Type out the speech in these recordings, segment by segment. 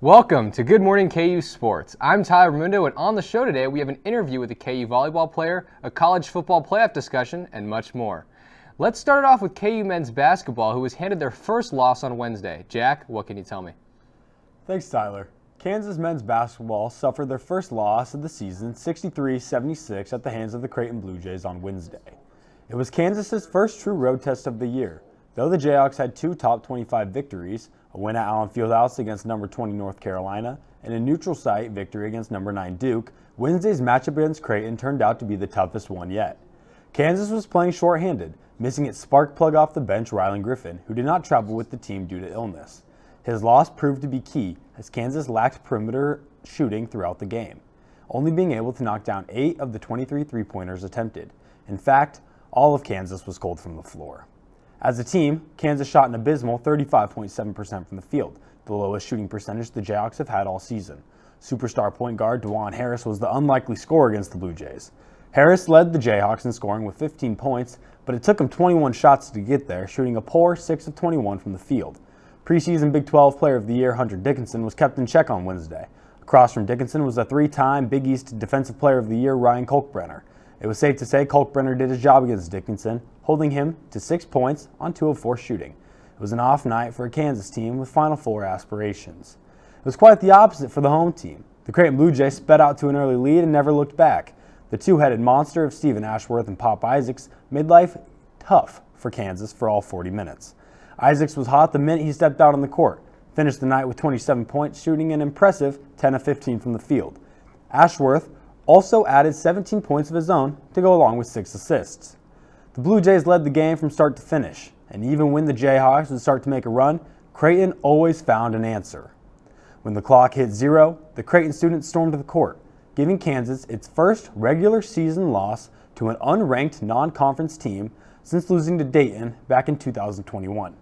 Welcome to Good Morning KU Sports. I'm Tyler Raimundo, and on the show today we have an interview with a KU volleyball player, a college football playoff discussion, and much more. Let's start it off with KU men's basketball, who was handed their first loss on Wednesday. Jack, what can you tell me? Thanks, Tyler. Kansas men's basketball suffered their first loss of the season, 63-76, at the hands of the Creighton Blue Jays on Wednesday. It was Kansas's first true road test of the year. Though the Jayhawks had two top 25 victories, a win at Allen Fieldhouse against number 20 North Carolina, and a neutral site victory against number 9 Duke, Wednesday's matchup against Creighton turned out to be the toughest one yet. Kansas was playing shorthanded, missing its spark plug off the bench, Rylan Griffin, who did not travel with the team due to illness. His loss proved to be key, as Kansas lacked perimeter shooting throughout the game, only being able to knock down 8 of the 23 three-pointers attempted. In fact, all of Kansas was cold from the floor. As a team, Kansas shot an abysmal 35.7% from the field, the lowest shooting percentage the Jayhawks have had all season. Superstar point guard DeJuan Harris was the unlikely scorer against the Blue Jays. Harris led the Jayhawks in scoring with 15 points, but it took him 21 shots to get there, shooting a poor 6 of 21 from the field. Preseason Big 12 Player of the Year Hunter Dickinson was kept in check on Wednesday. Across from Dickinson was a 3-time Big East Defensive Player of the Year Ryan Kalkbrenner. It was safe to say Kalkbrenner did his job against Dickinson, holding him to 6 points on 2 of 4 shooting. It was an off night for a Kansas team with Final Four aspirations. It was quite the opposite for the home team. The Creighton Blue Jays sped out to an early lead and never looked back. The two-headed monster of Stephen Ashworth and Pop Isaacs made life tough for Kansas for all 40 minutes. Isaacs was hot the minute he stepped out on the court, finished the night with 27 points, shooting an impressive 10 of 15 from the field. Ashworth also added 17 points of his own to go along with 6 assists. The Blue Jays led the game from start to finish, and even when the Jayhawks would start to make a run, Creighton always found an answer. When the clock hit 0, the Creighton students stormed the court, giving Kansas its first regular season loss to an unranked non-conference team since losing to Dayton back in 2021.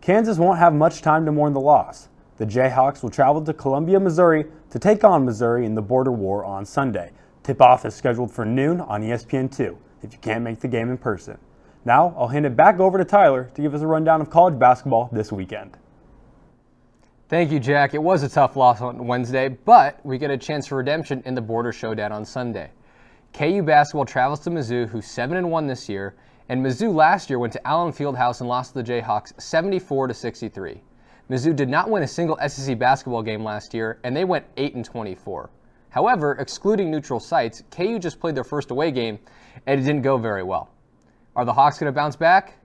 Kansas won't have much time to mourn the loss. The Jayhawks will travel to Columbia, Missouri to take on Missouri in the border war on Sunday. Tip-off is scheduled for noon on ESPN2 if you can't make the game in person. Now, I'll hand it back over to Tyler to give us a rundown of college basketball this weekend. Thank you, Jack. It was a tough loss on Wednesday, but we get a chance for redemption in the border showdown on Sunday. KU basketball travels to Mizzou, who's 7-1 this year, and Mizzou last year went to Allen Fieldhouse and lost to the Jayhawks 74-63. Mizzou did not win a single SEC basketball game last year, and they went 8-24. However, excluding neutral sites, KU just played their first away game, and it didn't go very well. Are the Hawks going to bounce back?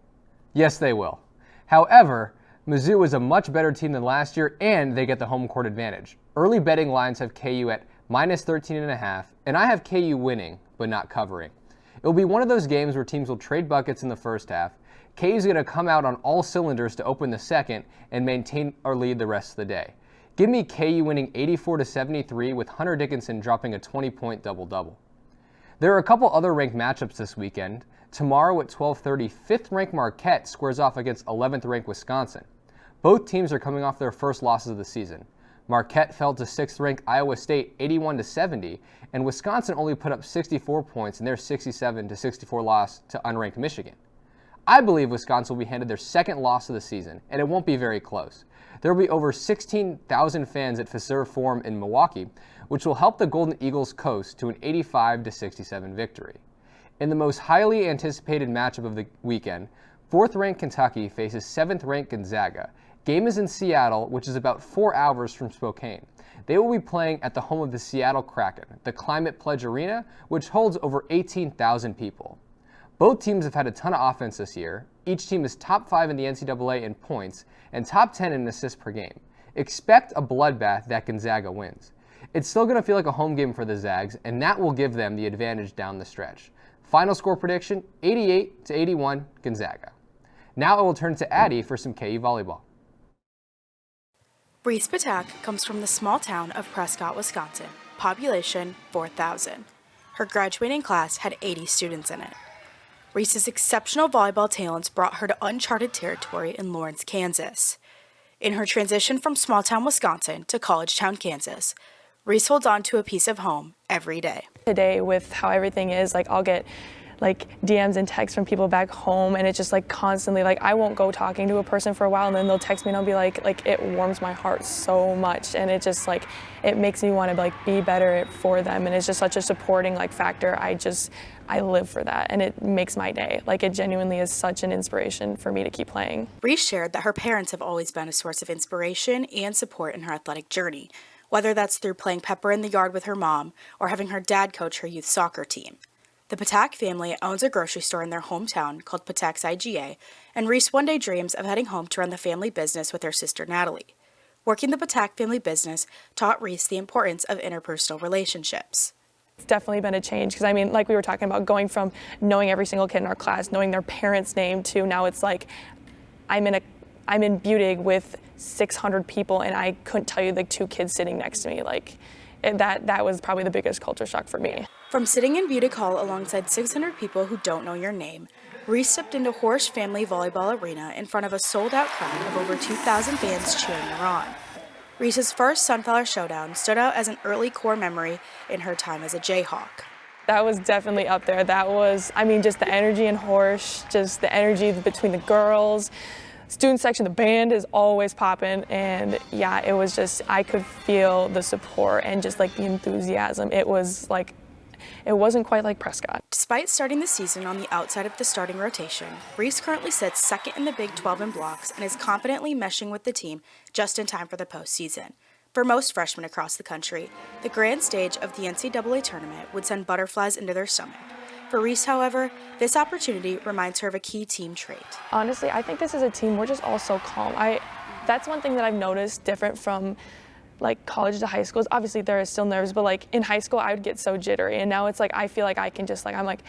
Yes, they will. However, Mizzou is a much better team than last year, and they get the home court advantage. Early betting lines have KU at -13.5, and I have KU winning, but not covering. It will be one of those games where teams will trade buckets in the first half. KU is going to come out on all cylinders to open the second and maintain our lead the rest of the day. Give me KU winning 84-73 with Hunter Dickinson dropping a 20-point double-double. There are a couple other ranked matchups this weekend. Tomorrow at 12:30, 5th-ranked Marquette squares off against 11th-ranked Wisconsin. Both teams are coming off their first losses of the season. Marquette fell to 6th-ranked Iowa State 81-70, and Wisconsin only put up 64 points in their 67-64 loss to unranked Michigan. I believe Wisconsin will be handed their second loss of the season, and it won't be very close. There will be over 16,000 fans at Fiserv Forum in Milwaukee, which will help the Golden Eagles coast to an 85-67 victory. In the most highly anticipated matchup of the weekend, 4th-ranked Kentucky faces 7th-ranked Gonzaga. Game is in Seattle, which is about 4 hours from Spokane. They will be playing at the home of the Seattle Kraken, the Climate Pledge Arena, which holds over 18,000 people. Both teams have had a ton of offense this year. Each team is top 5 in the NCAA in points and top 10 in assists per game. Expect a bloodbath that Gonzaga wins. It's still going to feel like a home game for the Zags, and that will give them the advantage down the stretch. Final score prediction, 88-81 Gonzaga. Now I will turn to Addie for some KU volleyball. Reese Patak comes from the small town of Prescott, Wisconsin, population 4,000. Her graduating class had 80 students in it. Reese's exceptional volleyball talents brought her to uncharted territory in Lawrence, Kansas. In her transition from small-town Wisconsin to college-town Kansas, Reese holds on to a piece of home every day. Today, with how everything is, I'll get like DMs and texts from people back home, and it's just like constantly, like I won't go talking to a person for a while and then they'll text me and I'll be like it warms my heart so much, and it just like it makes me want to like be better for them, and it's just such a supporting like factor. I live for that, and it makes my day. Like it genuinely is such an inspiration for me to keep playing. Reese shared that her parents have always been a source of inspiration and support in her athletic journey, whether that's through playing pepper in the yard with her mom or having her dad coach her youth soccer team. The Patak family owns a grocery store in their hometown called Patak's IGA, and Reese one day dreams of heading home to run the family business with her sister Natalie. Working the Patak family business taught Reese the importance of interpersonal relationships. It's definitely been a change because I mean, like we were talking about, going from knowing every single kid in our class, knowing their parents' name, to now it's like I'm in Budig with 600 people and I couldn't tell you the 2 kids sitting next to me. Like that was probably the biggest culture shock for me. From sitting in Budig Hall alongside 600 people who don't know your name, Reese stepped into Horse Family Volleyball Arena in front of a sold-out crowd of over 2,000 fans cheering her on. Reese's first Sunflower Showdown stood out as an early core memory in her time as a Jayhawk. That was definitely up there. That was, I mean, just the energy in Horse, just the energy between the girls, student section, the band is always popping, and yeah, it was just, I could feel the support and just like the enthusiasm. It was like, it wasn't quite like Prescott. Despite starting the season on the outside of the starting rotation, Reese currently sits second in the Big 12 in blocks and is confidently meshing with the team just in time for the postseason. For most freshmen across the country, the grand stage of the NCAA tournament would send butterflies into their stomach. For Reese, however, this opportunity reminds her of a key team trait. Honestly, I think this is a team, we're just all so calm. That's one thing that I've noticed different from like college to high school. Is obviously there is still nerves, but like in high school I would get so jittery, and now it's like I feel like I can just like, I'm like,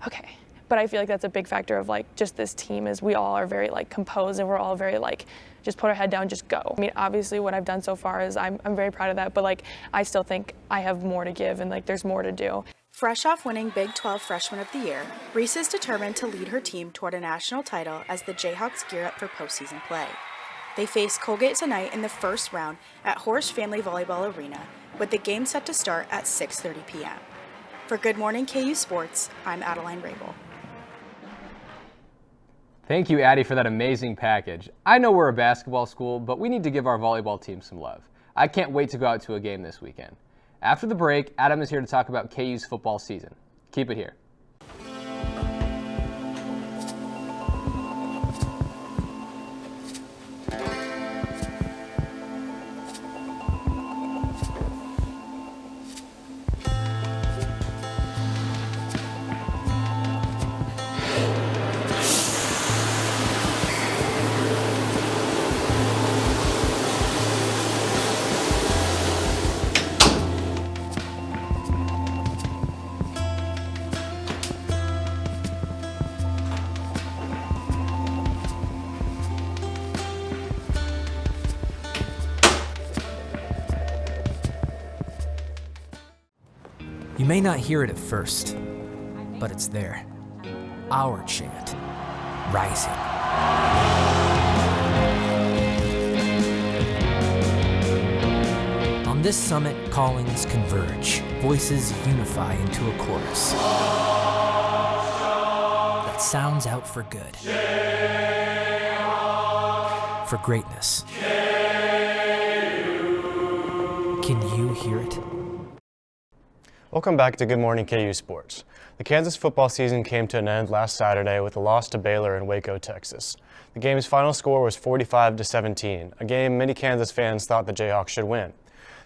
okay. But I feel like that's a big factor of like just this team is we all are very like composed, and we're all very like just put our head down, just go. I mean, obviously what I've done so far is I'm very proud of that, but like I still think I have more to give and like there's more to do. Fresh off winning Big 12 Freshman of the Year, Reese is determined to lead her team toward a national title as the Jayhawks gear up for postseason play. They face Colgate tonight in the first round at Horse Family Volleyball Arena, with the game set to start at 6:30 p.m. For Good Morning KU Sports, I'm Adeline Rabel. Thank you, Addie, for that amazing package. I know we're a basketball school, but we need to give our volleyball team some love. I can't wait to go out to a game this weekend. After the break, Adam is here to talk about KU's football season. Keep it here. You may not hear it at first, but it's there. Our chant, rising. On this summit, callings converge, voices unify into a chorus that sounds out for good, for greatness. Can you hear it? Welcome back to Good Morning KU Sports. The Kansas football season came to an end last Saturday with a loss to Baylor in Waco, Texas. The game's final score was 45-17, a game many Kansas fans thought the Jayhawks should win.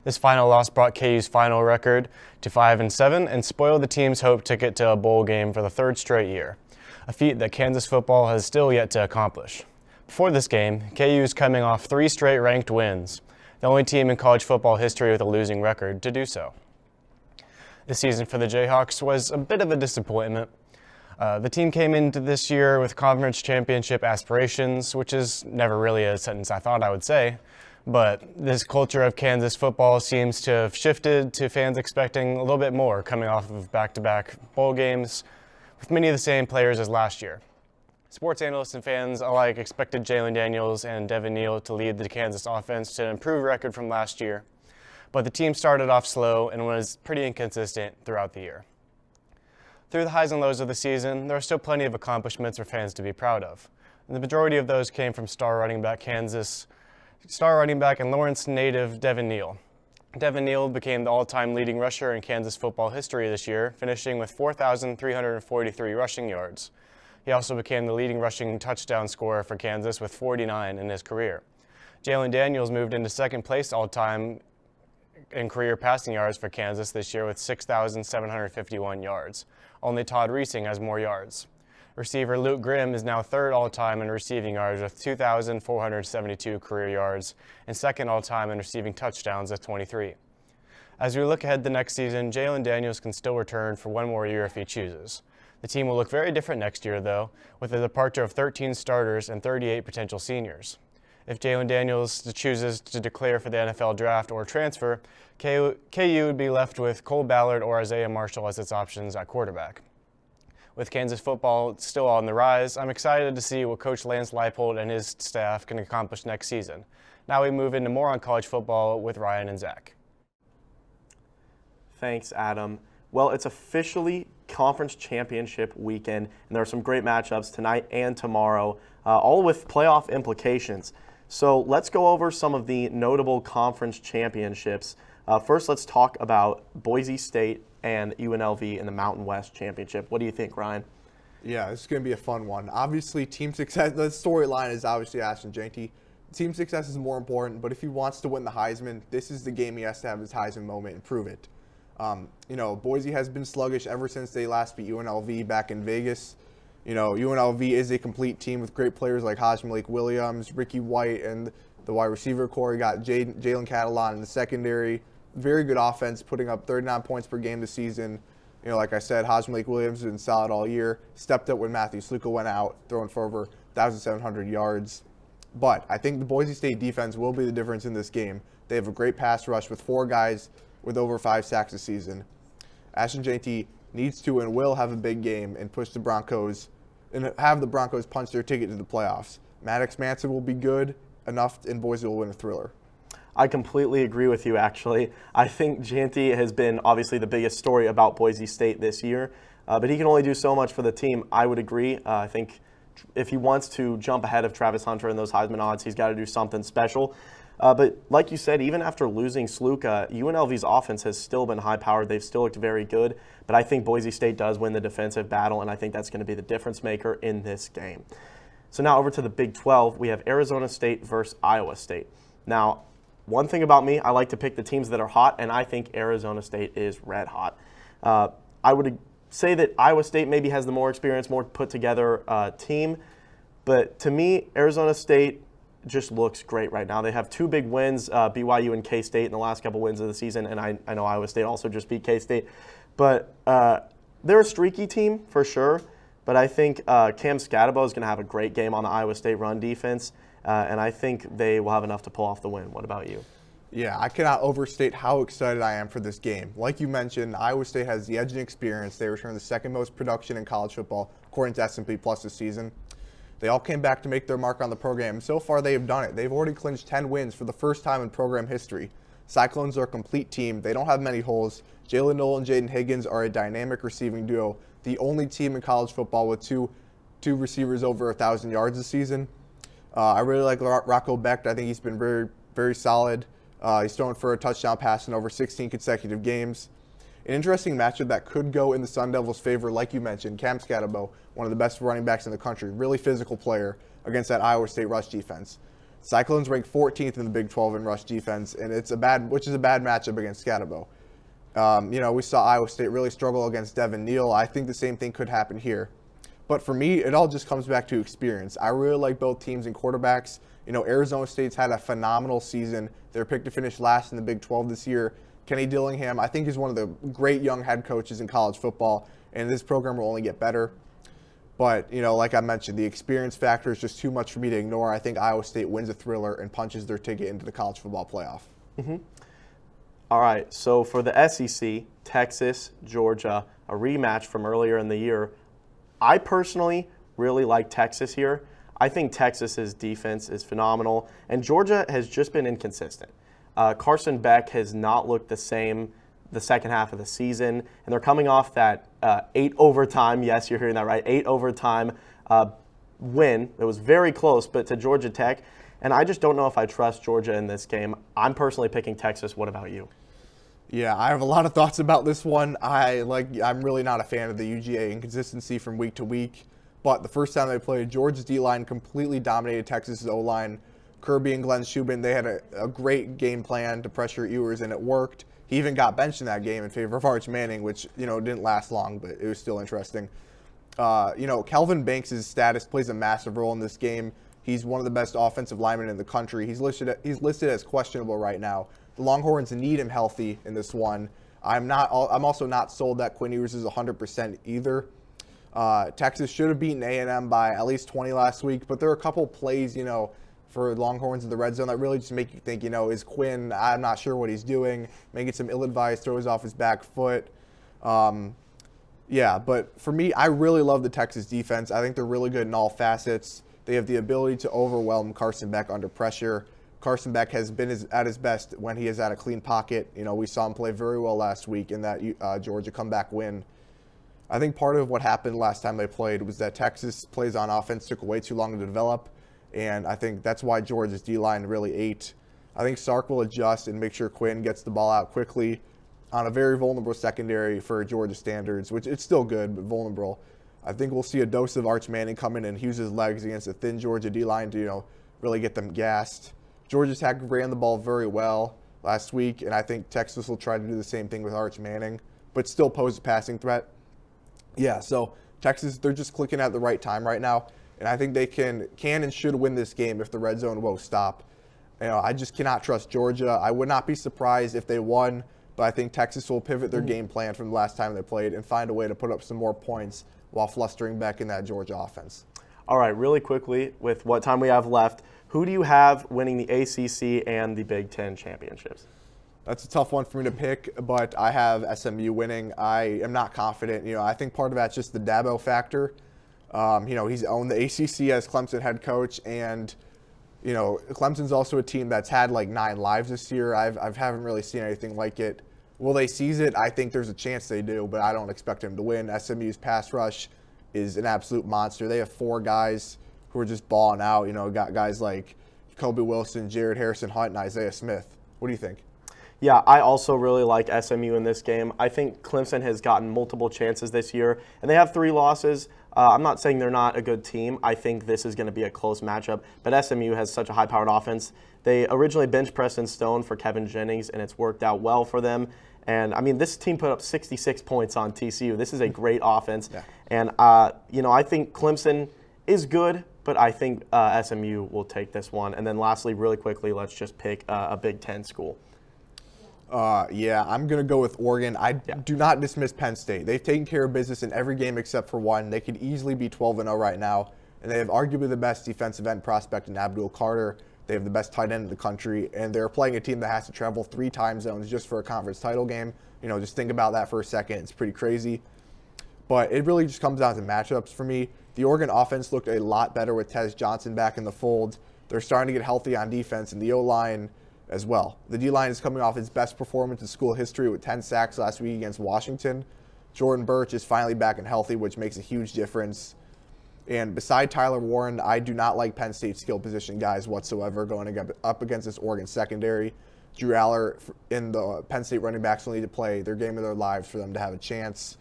This final loss brought KU's final record to 5-7 and spoiled the team's hope ticket to a bowl game for the third straight year, a feat that Kansas football has still yet to accomplish. Before this game, KU is coming off 3 straight ranked wins, the only team in college football history with a losing record to do so. The season for the Jayhawks was a bit of a disappointment. The team came into this year with conference championship aspirations, which is never really a sentence I thought I would say, but this culture of Kansas football seems to have shifted to fans expecting a little bit more coming off of back-to-back bowl games with many of the same players as last year. Sports analysts and fans alike expected Jalen Daniels and Devin Neal to lead the Kansas offense to an improved record from last year, but the team started off slow and was pretty inconsistent throughout the year. Through the highs and lows of the season, there are still plenty of accomplishments for fans to be proud of. And the majority of those came from star running back and Lawrence native Devin Neal. Devin Neal became the all-time leading rusher in Kansas football history this year, finishing with 4,343 rushing yards. He also became the leading rushing touchdown scorer for Kansas with 49 in his career. Jalen Daniels moved into second place all-time in career passing yards for Kansas this year with 6,751 yards. Only Todd Reesing has more yards. Receiver Luke Grimm is now third all-time in receiving yards with 2,472 career yards and second all-time in receiving touchdowns with 23. As we look ahead to next season, Jalen Daniels can still return for one more year if he chooses. The team will look very different next year, though, with the departure of 13 starters and 38 potential seniors. If Jalen Daniels chooses to declare for the NFL draft or transfer, KU would be left with Cole Ballard or Isaiah Marshall as its options at quarterback. With Kansas football still on the rise, I'm excited to see what Coach Lance Leipold and his staff can accomplish next season. Now we move into more on college football with Ryan and Zach. Thanks, Adam. Well, it's officially conference championship weekend, and there are some great matchups tonight and tomorrow, all with playoff implications. So let's go over some of the notable conference championships. First, let's talk about Boise State and UNLV in the Mountain West Championship. What do you think, Ryan? Yeah, this is going to be a fun one. Obviously, team success, the storyline is obviously Ashton Jeanty. Team success is more important, but if he wants to win the Heisman, this is the game he has to have his Heisman moment and prove it. Boise has been sluggish ever since they last beat UNLV back in Vegas. UNLV is a complete team with great players like Malik Williams, Ricky White, and the wide receiver core. You got Jalen Catalon in the secondary. Very good offense, putting up 39 points per game this season. Like I said, Malik Williams has been solid all year. Stepped up when Matthew Sluka went out, throwing for over 1,700 yards. But I think the Boise State defense will be the difference in this game. They have a great pass rush with 4 guys with over 5 sacks this season. Ashton Jeanty needs to and will have a big game and push the Broncos and have the Broncos punch their ticket to the playoffs. Maddox Manson will be good enough, and Boise will win a thriller. I completely agree with you, actually. I think Jeanty has been obviously the biggest story about Boise State this year, but he can only do so much for the team. I would agree. I think if he wants to jump ahead of Travis Hunter in those Heisman odds, he's got to do something special. But like you said, even after losing Sluka, UNLV's offense has still been high-powered. They've still looked very good. But I think Boise State does win the defensive battle, and I think that's going to be the difference maker in this game. So now over to the Big 12, we have Arizona State versus Iowa State. Now, one thing about me, I like to pick the teams that are hot, and I think Arizona State is red hot. I would say that Iowa State maybe has the more experienced, more put-together team. But to me, Arizona State just looks great right now. They have 2 big wins, BYU and K-State in the last couple wins of the season, and I know Iowa State also just beat K-State. But they're a streaky team for sure, but I think Cam Scatabo is going to have a great game on the Iowa State run defense, and I think they will have enough to pull off the win. What about you? Yeah, I cannot overstate how excited I am for this game. Like you mentioned, Iowa State has the edge and experience. They returned the second most production in college football, according to S&P Plus this season. They all came back to make their mark on the program. So far, they have done it. They've already clinched 10 wins for the first time in program history. Cyclones are a complete team. They don't have many holes. Jalen Noel and Jaden Higgins are a dynamic receiving duo, the only team in college football with two receivers over 1,000 yards this season. I really like Rocco Becht. I think he's been very, very solid. He's thrown for a touchdown pass in over 16 consecutive games. An interesting matchup that could go in the Sun Devils' favor, like you mentioned, Cam Scatabo, one of the best running backs in the country, really physical player against that Iowa State rush defense. Cyclones rank 14th in the Big 12 in rush defense, and which is a bad matchup against Scatabo. We saw Iowa State really struggle against Devin Neal. I think the same thing could happen here. But for me, it all just comes back to experience. I really like both teams and quarterbacks. Arizona State's had a phenomenal season. They're picked to finish last in the Big 12 this year. Kenny Dillingham, I think, is one of the great young head coaches in college football, and this program will only get better. But, like I mentioned, the experience factor is just too much for me to ignore. I think Iowa State wins a thriller and punches their ticket into the college football playoff. Mm-hmm. All right, so for the SEC, Texas, Georgia, a rematch from earlier in the year. I personally really like Texas here. I think Texas's defense is phenomenal, and Georgia has just been inconsistent. Carson Beck has not looked the same the second half of the season, and they're coming off that 8 overtime, yes, you're hearing that right, 8 overtime win. It was very close, but to Georgia Tech, and I just don't know if I trust Georgia in this game. I'm personally picking Texas. What about you? Yeah, I have a lot of thoughts about this one. I'm really not a fan of the UGA inconsistency from week to week, but the first time they played, Georgia's D-line completely dominated Texas's O-line. Kirby and Glenn Shubin, they had a great game plan to pressure Ewers, and it worked. He even got benched in that game in favor of Arch Manning, which, didn't last long, but it was still interesting. Kelvin Banks' status plays a massive role in this game. He's one of the best offensive linemen in the country. He's listed as questionable right now. The Longhorns need him healthy in this one. I'm also not sold that Quinn Ewers is 100% either. Texas should have beaten A&M by at least 20 last week, but there are a couple plays, for Longhorns in the red zone that really just make you think, is Quinn, I'm not sure what he's doing, making some ill-advised throws off his back foot. But for me, I really love the Texas defense. I think they're really good in all facets. They have the ability to overwhelm Carson Beck under pressure. Carson Beck has been at his best when he is at a clean pocket. We saw him play very well last week in that Georgia comeback win. I think part of what happened last time they played was that Texas plays on offense took way too long to develop, and I think that's why Georgia's D-line really ate. I think Sark will adjust and make sure Quinn gets the ball out quickly on a very vulnerable secondary for Georgia standards, which it's still good, but vulnerable. I think we'll see a dose of Arch Manning come in and use his legs against a thin Georgia D-line to, really get them gassed. Georgia Tech ran the ball very well last week, and I think Texas will try to do the same thing with Arch Manning, but still pose a passing threat. Yeah, so Texas, they're just clicking at the right time right now, and I think they can and should win this game if the red zone won't stop. I just cannot trust Georgia. I would not be surprised if they won, but I think Texas will pivot their game plan from the last time they played and find a way to put up some more points while flustering back in that Georgia offense. All right, really quickly, with what time we have left, who do you have winning the ACC and the Big Ten championships? That's a tough one for me to pick, but I have SMU winning. I am not confident. I think part of that's just the Dabo factor. He's owned the ACC as Clemson head coach, and Clemson's also a team that's had like 9 lives this year. I haven't really seen anything like it. Will they seize it? I think there's a chance they do, but I don't expect him to win. SMU's pass rush is an absolute monster. They have 4 guys who are just balling out. Got guys like Kobe Wilson, Jared Harrison Hunt, and Isaiah Smith. What do you think? Yeah, I also really like SMU in this game. I think Clemson has gotten multiple chances this year, and they have 3 losses. I'm not saying they're not a good team. I think this is going to be a close matchup, but SMU has such a high-powered offense. They originally bench Preston Stone for Kevin Jennings, and it's worked out well for them. And, this team put up 66 points on TCU. This is a great offense. Yeah. And, I think Clemson is good, but I think SMU will take this one. And then lastly, really quickly, let's just pick a Big Ten school. I'm going to go with Oregon. Do not dismiss Penn State. They've taken care of business in every game except for one. They could easily be 12-0 right now, and they have arguably the best defensive end prospect in Abdul Carter. They have the best tight end in the country, and they're playing a team that has to travel 3 time zones just for a conference title game. Just think about that for a second. It's pretty crazy. But it really just comes down to matchups for me. The Oregon offense looked a lot better with Tez Johnson back in the fold. They're starting to get healthy on defense, and the O-line as well. The D-line is coming off its best performance in school history with 10 sacks last week against Washington. Jordan Birch is finally back and healthy, which makes a huge difference. And beside Tyler Warren, I do not like Penn State skill position guys whatsoever going up against this Oregon secondary. Drew Aller and the Penn State running backs will need to play their game of their lives for them to have a chance.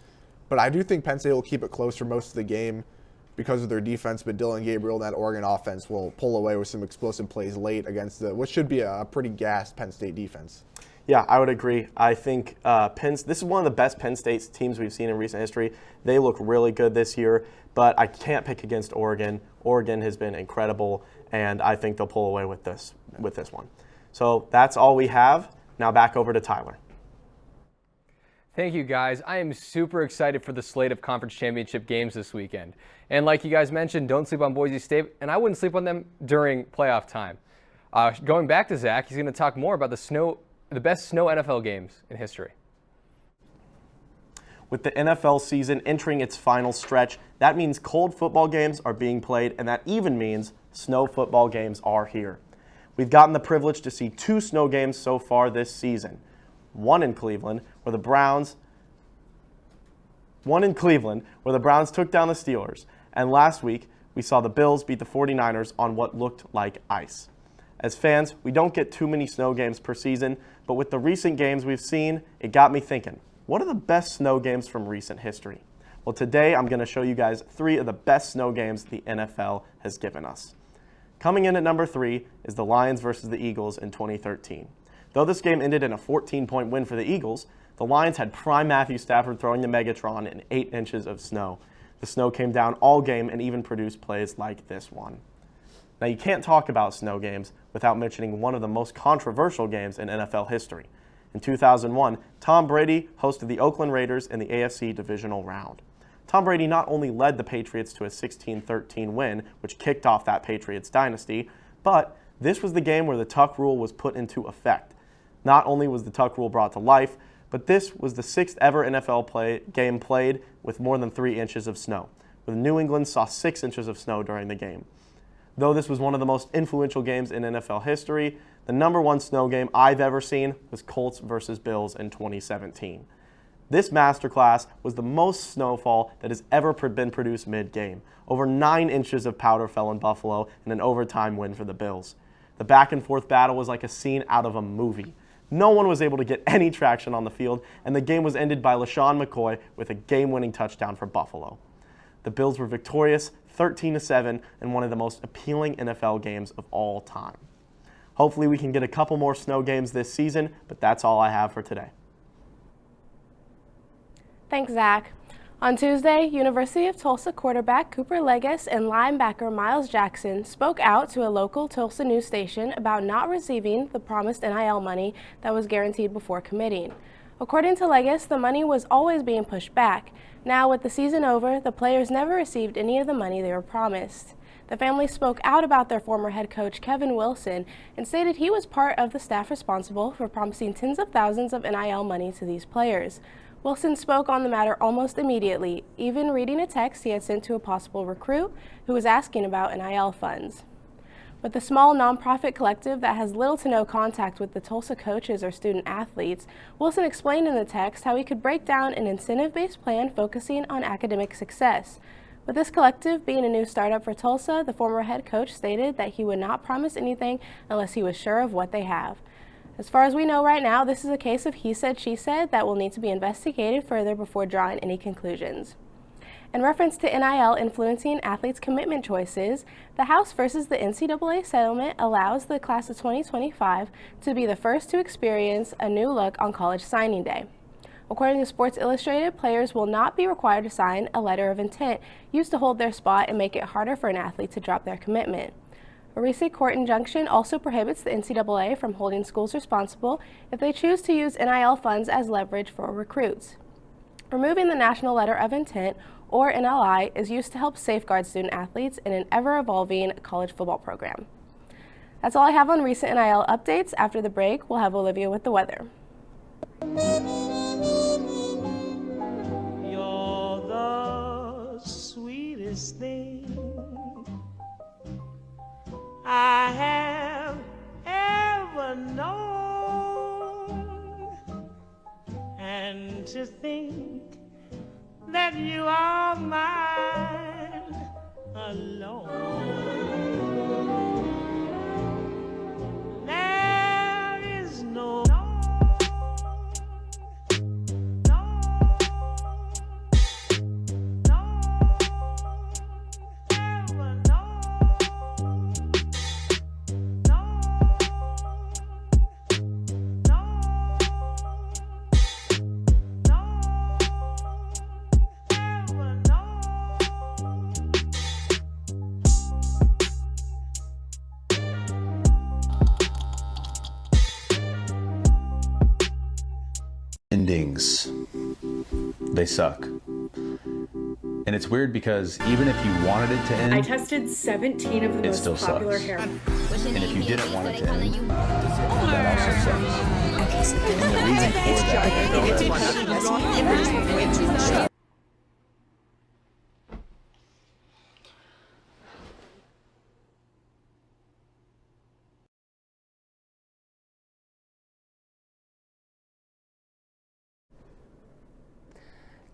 But I do think Penn State will keep it close for most of the game because of their defense, but Dylan Gabriel and that Oregon offense will pull away with some explosive plays late against what should be a pretty gassed Penn State defense. Yeah, I would agree. I think this is one of the best Penn State teams we've seen in recent history. They look really good this year, but I can't pick against Oregon. Oregon has been incredible, and I think they'll pull away with this one. So that's all we have. Now back over to Tyler. Thank you, guys. I am super excited for the slate of conference championship games this weekend. And like you guys mentioned, don't sleep on Boise State, and I wouldn't sleep on them during playoff time. Going back to Zach, he's going to talk more about the best snow NFL games in history. With the NFL season entering its final stretch, that means cold football games are being played, and that even means snow football games are here. We've gotten the privilege to see 2 snow games so far this season. one in Cleveland, where the Browns took down the Steelers. And last week, we saw the Bills beat the 49ers on what looked like ice. As fans, we don't get too many snow games per season, but with the recent games we've seen, it got me thinking, what are the best snow games from recent history? Well, today I'm going to show you guys 3 of the best snow games the NFL has given us. Coming in at number 3 is the Lions versus the Eagles in 2013. Though this game ended in a 14-point win for the Eagles, the Lions had prime Matthew Stafford throwing the Megatron in 8 inches of snow. The snow came down all game and even produced plays like this one. Now, you can't talk about snow games without mentioning one of the most controversial games in NFL history. In 2001, Tom Brady hosted the Oakland Raiders in the AFC divisional round. Tom Brady not only led the Patriots to a 16-13 win, which kicked off that Patriots dynasty, but this was the game where the tuck rule was put into effect. Not only was the tuck rule brought to life, but this was the 6th ever NFL game played with more than 3 inches of snow, where New England saw 6 inches of snow during the game. Though this was one of the most influential games in NFL history, the number 1 snow game I've ever seen was Colts versus Bills in 2017. This masterclass was the most snowfall that has ever been produced mid-game. Over 9 inches of powder fell in Buffalo in an overtime win for the Bills. The back-and-forth battle was like a scene out of a movie. No one was able to get any traction on the field, and the game was ended by LaShawn McCoy with a game-winning touchdown for Buffalo. The Bills were victorious 13-7 in one of the most appealing NFL games of all time. Hopefully we can get a couple more snow games this season, but that's all I have for today. Thanks, Zach. On Tuesday, University of Tulsa quarterback Cooper Legas and linebacker Miles Jackson spoke out to a local Tulsa news station about not receiving the promised NIL money that was guaranteed before committing. According to Legas, the money was always being pushed back. Now, with the season over, the players never received any of the money they were promised. The family spoke out about their former head coach Kevin Wilson and stated he was part of the staff responsible for promising tens of thousands of NIL money to these players. Wilson spoke on the matter almost immediately, even reading a text he had sent to a possible recruit who was asking about NIL funds. With a small nonprofit collective that has little to no contact with the Tulsa coaches or student athletes, Wilson explained in the text how he could break down an incentive-based plan focusing on academic success. With this collective being a new startup for Tulsa, the former head coach stated that he would not promise anything unless he was sure of what they have. As far as we know right now, this is a case of he said, she said that will need to be investigated further before drawing any conclusions. In reference to NIL influencing athletes' commitment choices, the House versus the NCAA settlement allows the class of 2025 to be the first to experience a new look on college signing day. According to Sports Illustrated, players will not be required to sign a letter of intent used to hold their spot and make it harder for an athlete to drop their commitment. A recent court injunction also prohibits the NCAA from holding schools responsible if they choose to use NIL funds as leverage for recruits. Removing the National Letter of Intent, or NLI, is used to help safeguard student athletes in an ever-evolving college football program. That's all I have on recent NIL updates. After the break, we'll have Olivia with the weather. You're the sweetest thing I have ever known, and to think that you are mine alone. Endings. They suck. And it's weird because even if you wanted it to end, I tested 17 of the most still popular sucks. hair. And if you didn't want it to end, that also sucks. And the reason for that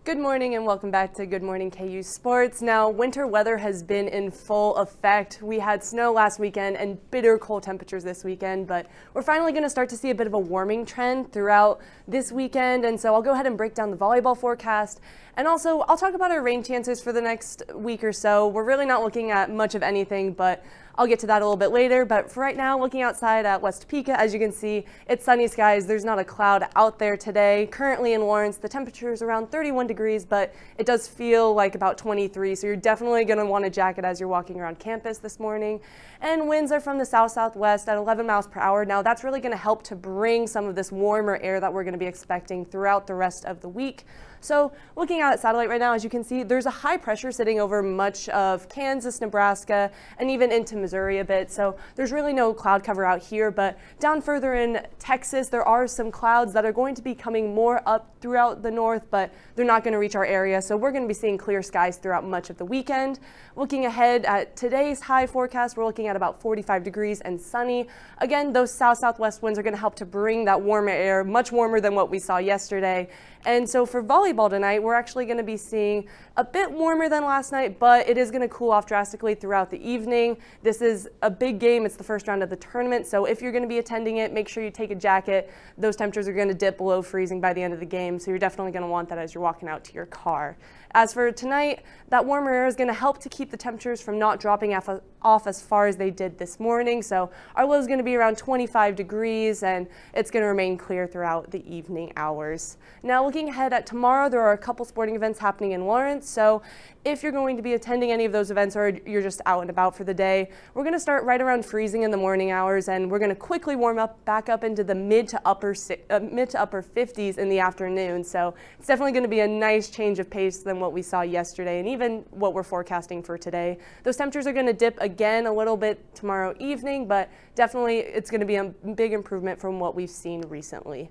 Good morning and welcome back to Good Morning KU Sports. Now, winter weather has been in full effect. We had snow last weekend and bitter cold temperatures this weekend, but we're finally going to start to see a bit of a warming trend throughout this weekend. And so I'll go ahead and break down the volleyball forecast. And also, I'll talk about our rain chances for the next week or so. We're really not looking at much of anything, but I'll get to that a little bit later. But for right now, looking outside at West Topeka, as you can see, it's sunny skies. There's not a cloud out there today. Currently in Lawrence, the temperature is around 31 degrees, but it does feel like about 23. So you're definitely going to want a jacket as you're walking around campus this morning. And winds are from the south-southwest at 11 miles per hour. Now, that's really going to help to bring some of this warmer air that we're going to be expecting throughout the rest of the week. So looking at satellite right now, as you can see, there's a high pressure sitting over much of Kansas, Nebraska, and even into Missouri a bit. So there's really no cloud cover out here, but down further in Texas, there are some clouds that are going to be coming more up throughout the north, but they're not going to reach our area. So we're going to be seeing clear skies throughout much of the weekend. Looking ahead at today's high forecast, we're looking at about 45 degrees and sunny. Again, those south-southwest winds are going to help to bring that warmer air, much warmer than what we saw yesterday. And so for volleyball tonight, we're actually going to be seeing a bit warmer than last night, but it is going to cool off drastically throughout the evening. This is a big game. It's the first round of the tournament. So if you're going to be attending it, make sure you take a jacket. Those temperatures are going to dip below freezing by the end of the game. So you're definitely going to want that as you're walking out to your car. As for tonight, that warmer air is going to help to keep the temperatures from not dropping off as far as they did this morning. So our low is going to be around 25 degrees and it's going to remain clear throughout the evening hours. Now looking ahead at tomorrow, there are a couple sporting events happening in Lawrence. So if you're going to be attending any of those events or you're just out and about for the day, we're going to start right around freezing in the morning hours and we're going to quickly warm up back up into the mid to upper 50s in the afternoon. So it's definitely going to be a nice change of pace than what we saw yesterday and even what we're forecasting for today. Those temperatures are going to dip again a little bit tomorrow evening, but definitely it's going to be a big improvement from what we've seen recently.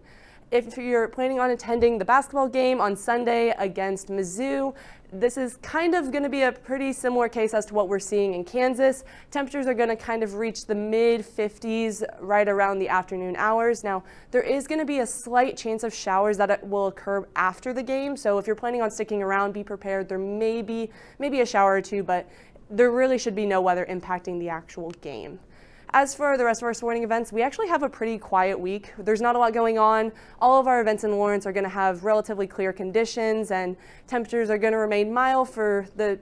If you're planning on attending the basketball game on Sunday against Mizzou, this is kind of going to be a pretty similar case as to what we're seeing in Kansas. Temperatures are going to kind of reach the mid-50s right around the afternoon hours. Now, there is going to be a slight chance of showers that will occur after the game. So if you're planning on sticking around, be prepared. There may be a shower or two, but there really should be no weather impacting the actual game. As for the rest of our sporting events, we actually have a pretty quiet week. There's not a lot going on. All of our events in Lawrence are going to have relatively clear conditions and temperatures are going to remain mild for the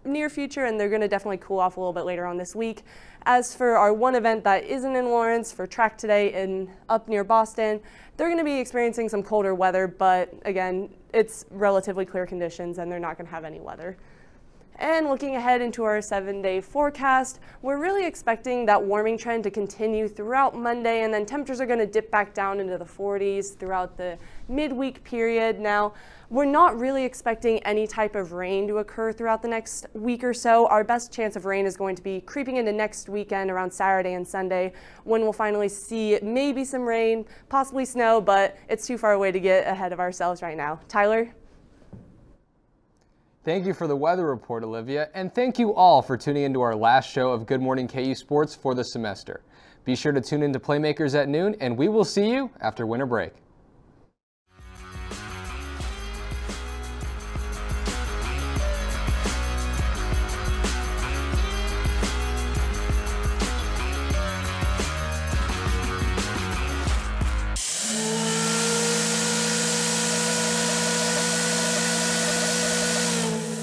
near future and they're going to definitely cool off a little bit later on this week. As for our one event that isn't in Lawrence for track today up near Boston, they're going to be experiencing some colder weather, but again, it's relatively clear conditions and they're not going to have any weather. And looking ahead into our 7-day forecast, we're really expecting that warming trend to continue throughout Monday, and then temperatures are going to dip back down into the 40s throughout the midweek period. Now, we're not really expecting any type of rain to occur throughout the next week or so. Our best chance of rain is going to be creeping into next weekend around Saturday and Sunday, when we'll finally see maybe some rain, possibly snow, but it's too far away to get ahead of ourselves right now. Tyler? Thank you for the weather report, Olivia, and thank you all for tuning into our last show of Good Morning KU Sports for the semester. Be sure to tune in to Playmakers at noon, and we will see you after winter break.